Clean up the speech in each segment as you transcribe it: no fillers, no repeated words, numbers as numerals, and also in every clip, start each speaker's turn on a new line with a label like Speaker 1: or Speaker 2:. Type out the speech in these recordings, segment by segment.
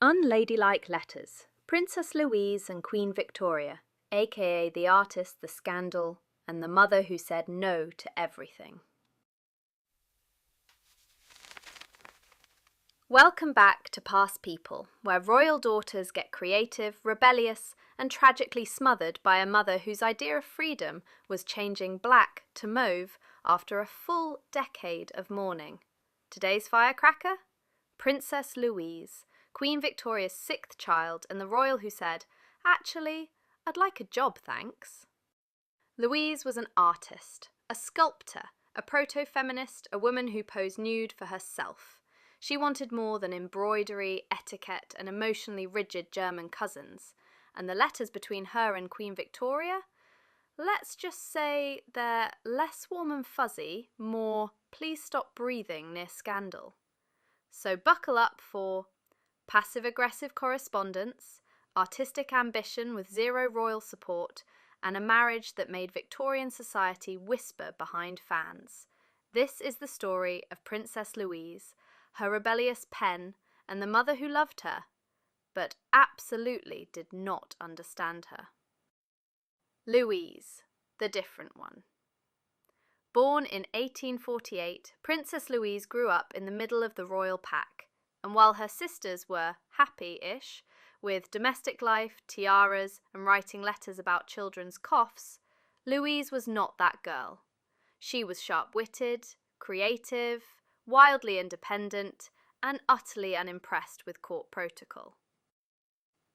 Speaker 1: Unladylike Letters, Princess Louise and Queen Victoria, aka the artist, the scandal, and the mother who said no to everything. Welcome back to Past People, where royal daughters get creative, rebellious, and tragically smothered by a mother whose idea of freedom was changing black to mauve after a full decade of mourning. Today's firecracker? Princess Louise, Queen Victoria's sixth child and the royal who said, "Actually, I'd like a job, thanks." Louise was an artist, a sculptor, a proto-feminist, a woman who posed nude for herself. She wanted more than embroidery, etiquette, and emotionally rigid German cousins. And the letters between her and Queen Victoria? Let's just say they're less warm and fuzzy, more please stop breathing near scandal. So buckle up for passive-aggressive correspondence, artistic ambition with zero royal support, and a marriage that made Victorian society whisper behind fans. This is the story of Princess Louise, her rebellious pen, and the mother who loved her, but absolutely did not understand her. Louise, the different one. Born in 1848, Princess Louise grew up in the middle of the royal pack, and while her sisters were happy-ish, with domestic life, tiaras, and writing letters about children's coughs, Louise was not that girl. She was sharp-witted, creative, wildly independent, and utterly unimpressed with court protocol.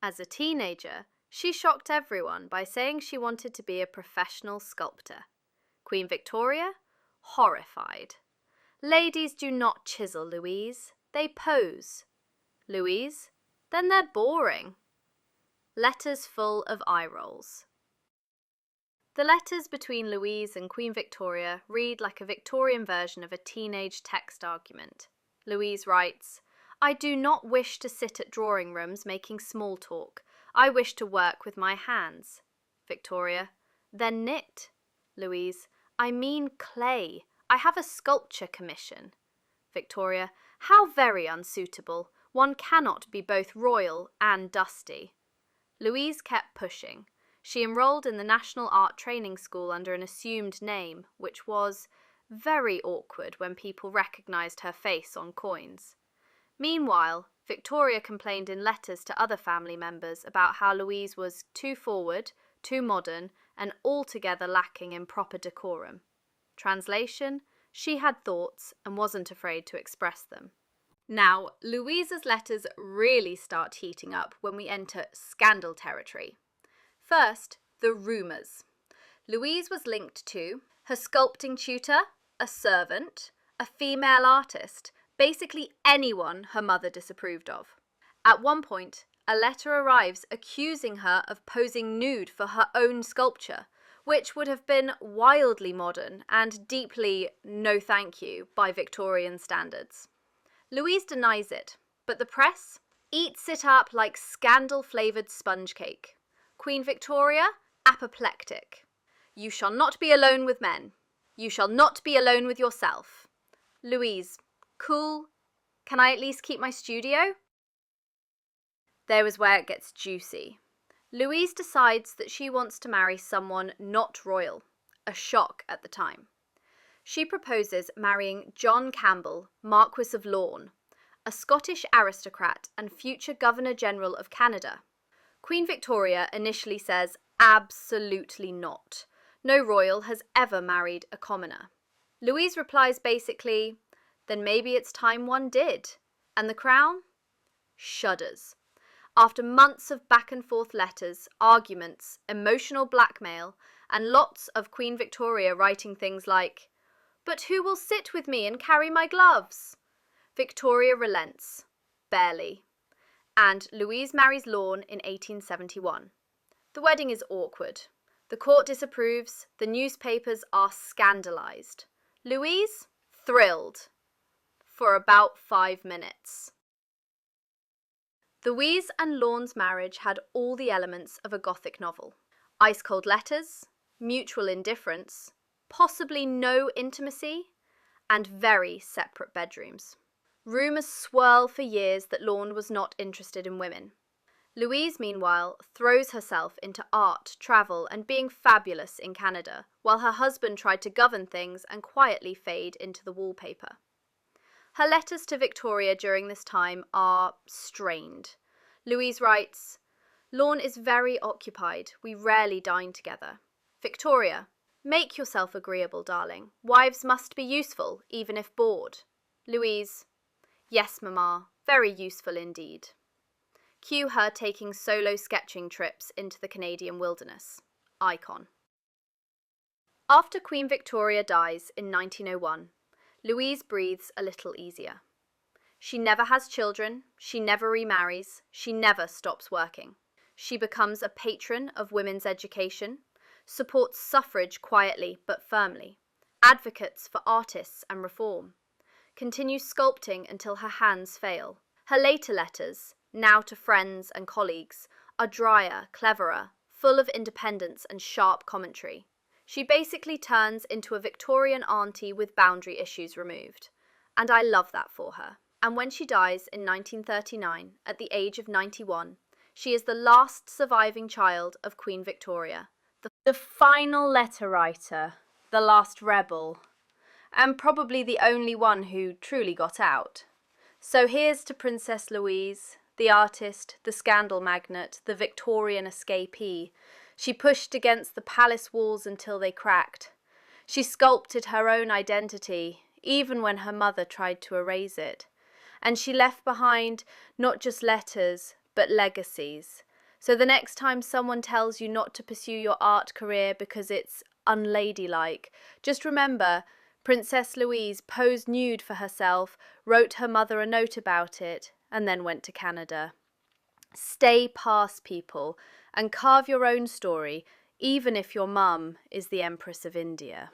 Speaker 1: As a teenager, she shocked everyone by saying she wanted to be a professional sculptor. Queen Victoria? Horrified. "Ladies do not chisel, Louise. They pose." "Louise? Then they're boring." Letters full of eye rolls. The letters between Louise and Queen Victoria read like a Victorian version of a teenage text argument. Louise writes, "I do not wish to sit at drawing rooms making small talk. I wish to work with my hands." Victoria, "Then knit." Louise, "I mean clay. I have a sculpture commission." Victoria, "How very unsuitable. One cannot be both royal and dusty." Louise kept pushing. She enrolled in the National Art Training School under an assumed name, which was very awkward when people recognised her face on coins. Meanwhile, Victoria complained in letters to other family members about how Louise was too forward, too modern, and altogether lacking in proper decorum. Translation: she had thoughts and wasn't afraid to express them. Now, Louise's letters really start heating up when we enter scandal territory. First, the rumours. Louise was linked to her sculpting tutor, a servant, a female artist, basically anyone her mother disapproved of. At one point, a letter arrives accusing her of posing nude for her own sculpture, which would have been wildly modern and deeply no thank you by Victorian standards. Louise denies it, but the press eats it up like scandal-flavoured sponge cake. Queen Victoria, apoplectic. "You shall not be alone with men. You shall not be alone with yourself." Louise, cool. Can I at least keep my studio? There is where it gets juicy. Louise decides that she wants to marry someone not royal, a shock at the time. She proposes marrying John Campbell, Marquis of Lorne, a Scottish aristocrat and future Governor-General of Canada. Queen Victoria initially says absolutely not. No royal has ever married a commoner. Louise replies basically, "Then maybe it's time one did." And the crown? Shudders. After months of back-and-forth letters, arguments, emotional blackmail, and lots of Queen Victoria writing things like, "But who will sit with me and carry my gloves?" Victoria relents. Barely. And Louise marries Lorne in 1871. The wedding is awkward. The court disapproves. The newspapers are scandalised. Louise? Thrilled. For about 5 minutes. Louise and Lorne's marriage had all the elements of a Gothic novel. Ice-cold letters, mutual indifference, possibly no intimacy, and very separate bedrooms. Rumours swirl for years that Lorne was not interested in women. Louise, meanwhile, throws herself into art, travel, and being fabulous in Canada, while her husband tried to govern things and quietly fade into the wallpaper. Her letters to Victoria during this time are strained. Louise writes, "Lorne is very occupied. We rarely dine together. Victoria, make yourself agreeable, darling. Wives must be useful, even if bored." Louise, "Yes, Mamma, very useful indeed." Cue her taking solo sketching trips into the Canadian wilderness. Icon. After Queen Victoria dies in 1901, Louise breathes a little easier. She never has children, she never remarries, she never stops working. She becomes a patron of women's education, supports suffrage quietly but firmly, advocates for artists and reform, continues sculpting until her hands fail. Her later letters, now to friends and colleagues, are drier, cleverer, full of independence and sharp commentary. She basically turns into a Victorian auntie with boundary issues removed, and I love that for her. And when she dies in 1939, at the age of 91, she is the last surviving child of Queen Victoria, the final letter writer, the last rebel, and probably the only one who truly got out. So here's to Princess Louise, the artist, the scandal magnate, the Victorian escapee. She pushed against the palace walls until they cracked. She sculpted her own identity, even when her mother tried to erase it. And she left behind not just letters, but legacies. So the next time someone tells you not to pursue your art career because it's unladylike, just remember, Princess Louise posed nude for herself, wrote her mother a note about it, and then went to Canada. Stay past people and carve your own story, even if your mum is the Empress of India.